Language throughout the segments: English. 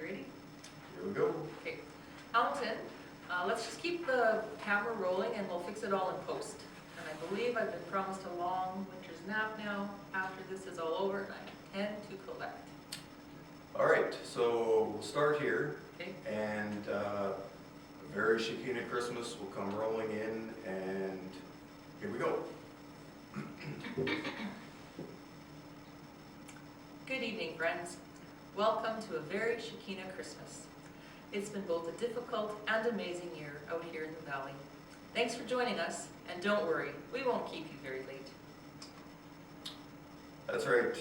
you ready? Here we go. Okay. Hamilton, let's just keep the camera rolling and we'll fix it all in post. And I believe I've been promised a long winter's nap now after this is all over, and I intend to collect. All right, so we'll start here. Okay. And a very Shekinah Christmas will come rolling in, and here we go. Good evening, friends. Welcome to a very Shekinah Christmas. It's been both a difficult and amazing year out here in the valley. Thanks for joining us, and don't worry, we won't keep you very late. That's right.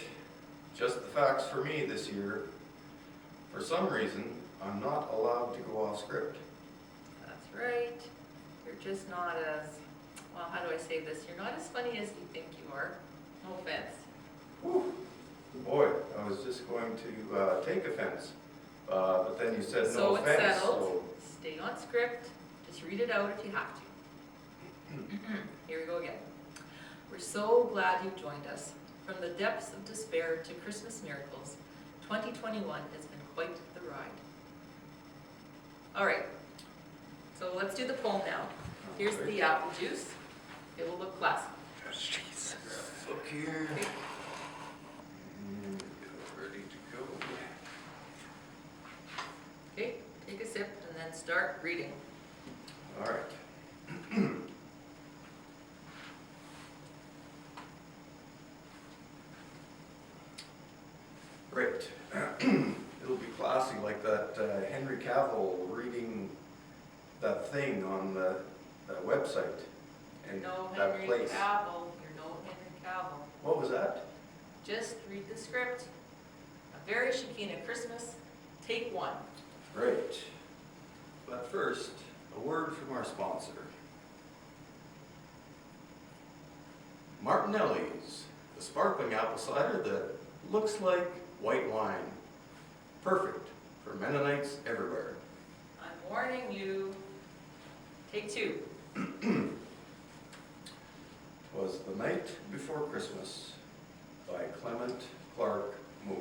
Just the facts for me this year. For some reason, I'm not allowed to go off script. That's right. You're just not as, well, how do I say this? You're not as funny as you think you are. No offense. Whew. Boy, I was just going to take offense. But then you said So no it's offense. settled. Stay on script. Just read it out if you have to. Here we go again. We're so glad you've joined us. From the depths of despair to Christmas miracles, 2021 has been quite the ride. All right, so let's do the poem now. Here's the apple juice. It will look classy. Jesus. Look here. Okay. Ready to go. Okay, take a sip and then start reading. All right. Right. It'll be classy like that Henry Cavill reading that thing on the website. And No that Henry place. Cavill. You're no Henry Cavill. What was that? Just read the script. A very Shekinah Christmas. Take one. Right. But first, a word from our sponsor. Martinelli's, the sparkling apple cider that looks like white wine. Perfect for Mennonites everywhere. I'm warning you. Take two. Was The Night Before Christmas by Clement Clark Moore.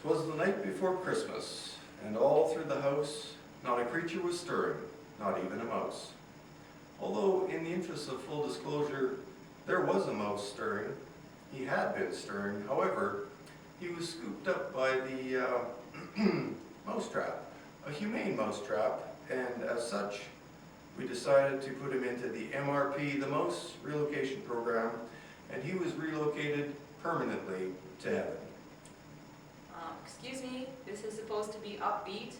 "'Twas the night before Christmas, and all through the house not a creature was stirring, not even a mouse. Although, in the interest of full disclosure, there was a mouse stirring. He had been stirring, however, he was scooped up by the mousetrap, a humane mousetrap, and as such, we decided to put him into the MRP, the Mouse Relocation Program, and he was relocated permanently to heaven." Excuse me, this is supposed to be upbeat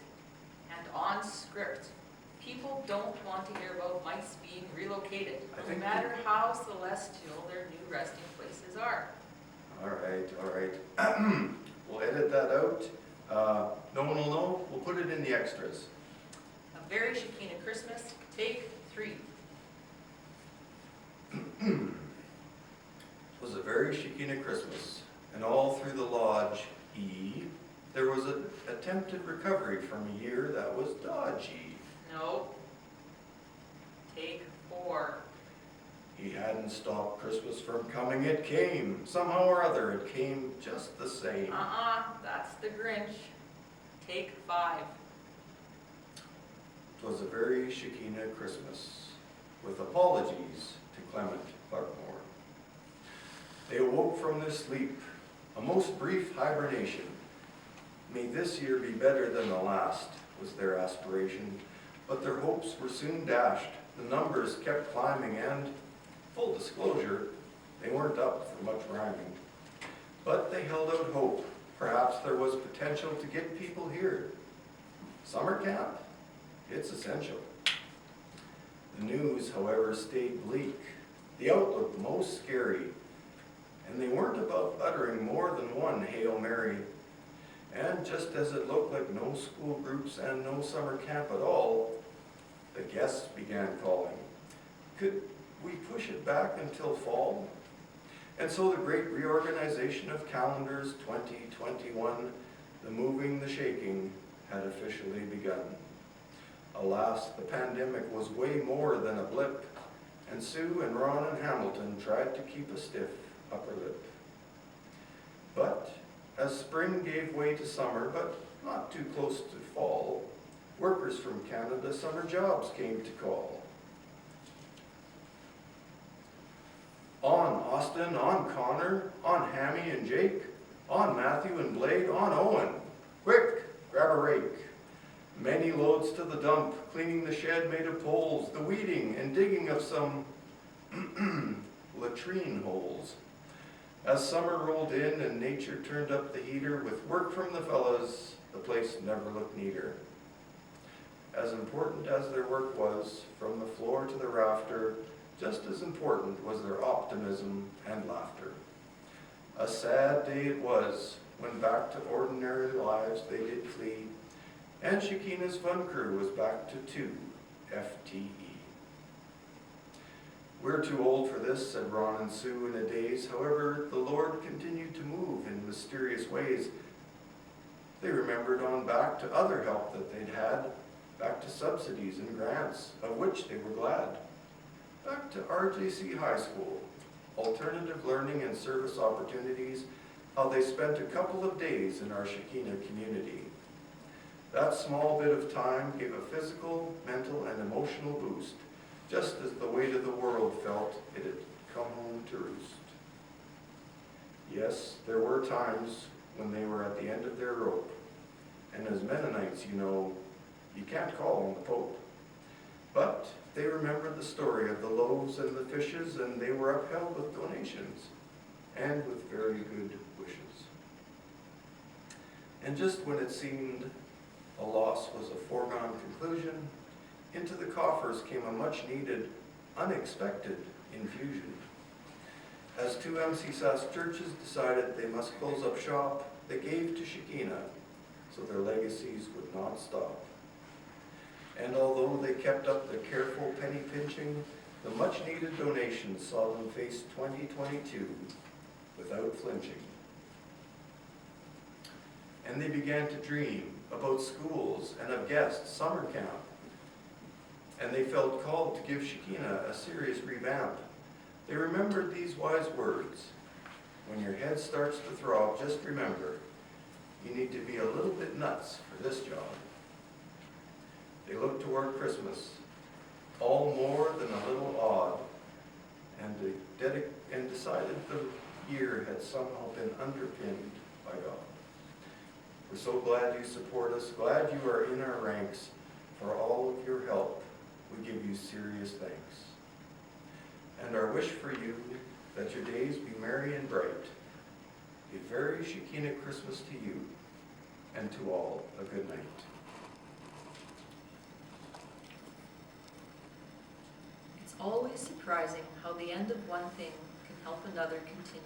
and on script. People don't want to hear about mice being relocated, no matter how celestial their new resting places are. All right. We'll edit that out. No one will know. We'll put it in the extras. A very Shekinah Christmas, take three. It was a very Shekinah Christmas, and all through the lodge, there was an attempted recovery from a year that was dodgy. No. Take four. He hadn't stopped Christmas from coming. It came. Somehow or other, it came just the same. That's the Grinch. Take five. It was a very Shekinah Christmas, with apologies to Clement Clark Moore. They awoke from their sleep, a most brief hibernation. May this year be better than the last, was their aspiration, but their hopes were soon dashed. The numbers kept climbing and, full disclosure, they weren't up for much rhyming. But they held out hope. Perhaps there was potential to get people here. Summer camp? It's essential. The news, however, stayed bleak. The outlook most scary. And they weren't above uttering more than one Hail Mary. And just as it looked like no school groups and no summer camp at all, the guests began calling. Could we push it back until fall? And so the great reorganization of calendars 2021, the moving, the shaking, had officially begun. Alas, the pandemic was way more than a blip, and Sue and Ron and Hamilton tried to keep a stiff upper lip. But as spring gave way to summer, but not too close to fall, workers from Canada summer jobs came to call. On Austin, on Connor, on Hammy and Jake, on Matthew and Blade, on Owen. Quick, grab a rake. Many loads to the dump, cleaning the shed made of poles, the weeding and digging of some latrine holes. As summer rolled in and nature turned up the heater, with work from the fellas, the place never looked neater. As important as their work was, from the floor to the rafter, just as important was their optimism and laughter. A sad day it was, when back to ordinary lives they did flee, and Shekinah's fun crew was back to 2 FTE. We're too old for this, said Ron and Sue in a daze. However, the Lord continued to move in mysterious ways. They remembered on back to other help that they'd had, back to subsidies and grants, of which they were glad. Back to RJC High School, alternative learning and service opportunities, how they spent a couple of days in our Shekinah community. That small bit of time gave a physical, mental, and emotional boost, just as the weight of the world felt it had come home to roost. Yes, there were times when they were at the end of their rope, and as Mennonites, you know, you can't call on the Pope. But they remembered the story of the loaves and the fishes, and they were upheld with donations and with very good wishes. And just when it seemed a loss was a foregone conclusion, into the coffers came a much-needed, unexpected infusion. As 2 MCSAS churches decided they must close up shop, they gave to Shekinah so their legacies would not stop. And although they kept up the careful penny pinching, the much-needed donations saw them face 2022 without flinching. And they began to dream about schools and of guests summer camp. And they felt called to give Shekinah a serious revamp. They remembered these wise words: when your head starts to throb, just remember, you need to be a little bit nuts for this job. They looked toward Christmas, all more than a little odd, and decided the year had somehow been underpinned by God. We're so glad you support us, glad you are in our ranks. For all of your help, we give you serious thanks. And our wish for you, that your days be merry and bright. A very Shekinah Christmas to you, and to all a good night. It's always surprising how the end of one thing can help another continue.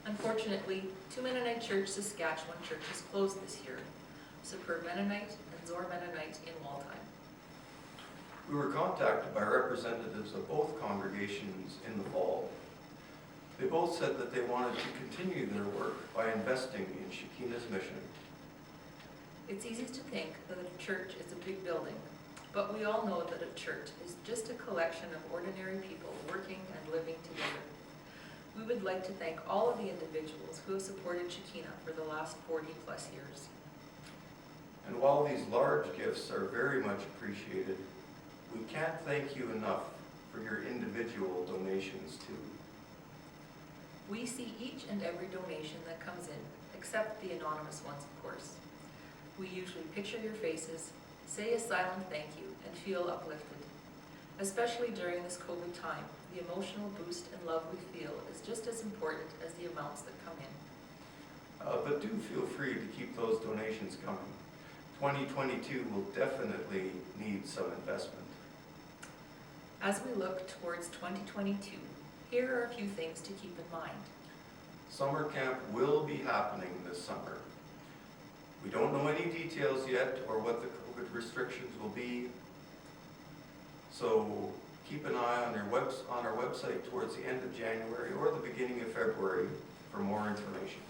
Unfortunately, 2 Mennonite Church Saskatchewan churches closed this year, Superb Mennonite and Zor Mennonite in Waltheim. We were contacted by representatives of both congregations in the fall. They both said that they wanted to continue their work by investing in Shekinah's mission. It's easy to think that a church is a big building, but we all know that a church is just a collection of ordinary people working and living together. We would like to thank all of the individuals who have supported Shekinah for the last 40+ years. And while these large gifts are very much appreciated, we can't thank you enough for your individual donations too. We see each and every donation that comes in, except the anonymous ones, of course. We usually picture your faces, say a silent thank you, and feel uplifted. Especially during this COVID time, the emotional boost and love we feel is just as important as the amounts that come in. But do feel free to keep those donations coming. 2022 will definitely need some investment. As we look towards 2022, here are a few things to keep in mind. Summer camp will be happening this summer. We don't know any details yet or what the COVID restrictions will be, so keep an eye on our website towards the end of January or the beginning of February for more information.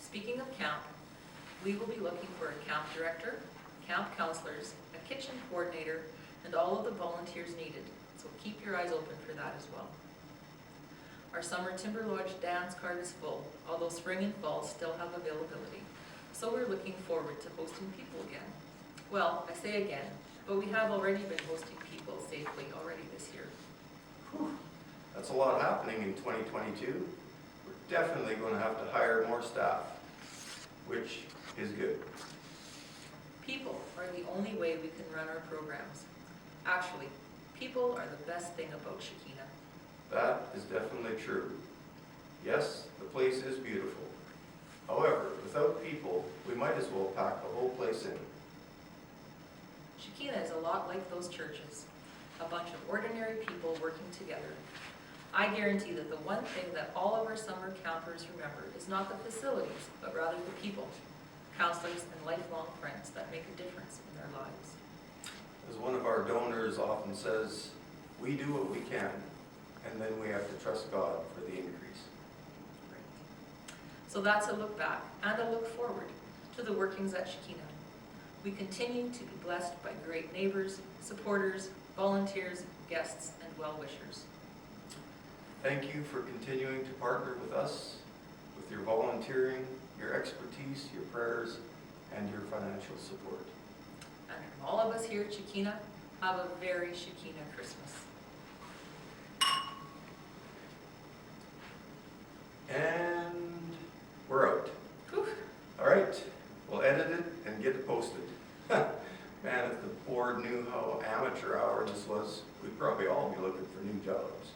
Speaking of camp, we will be looking for a camp director, camp counselors, a kitchen coordinator, and all of the volunteers needed, so keep your eyes open for that as well. Our summer Timber Lodge dance card is full, although spring and fall still have availability. So we're looking forward to hosting people again. Well, I say again, but we have already been hosting people safely already this year. Whew. That's a lot happening in 2022. We're definitely going to have to hire more staff, which is good. People are the only way we can run our programs. Actually, people are the best thing about Shekinah. That is definitely true. Yes, the place is beautiful. However, without people, we might as well pack the whole place in. Shekinah is a lot like those churches, a bunch of ordinary people working together. I guarantee that the one thing that all of our summer campers remember is not the facilities, but rather the people, counselors and lifelong friends that make a difference in their lives. As one of our donors often says, we do what we can, and then we have to trust God for the increase. So that's a look back and a look forward to the workings at Shekinah. We continue to be blessed by great neighbors, supporters, volunteers, guests, and well-wishers. Thank you for continuing to partner with us with your volunteering, your expertise, your prayers, and your financial support. And from all of us here at Shekinah, have a very Shekinah Christmas. And we're out. Whew. All right, we'll edit it and get it posted. Man, if the board knew how amateur hour this was, we'd probably all be looking for new jobs.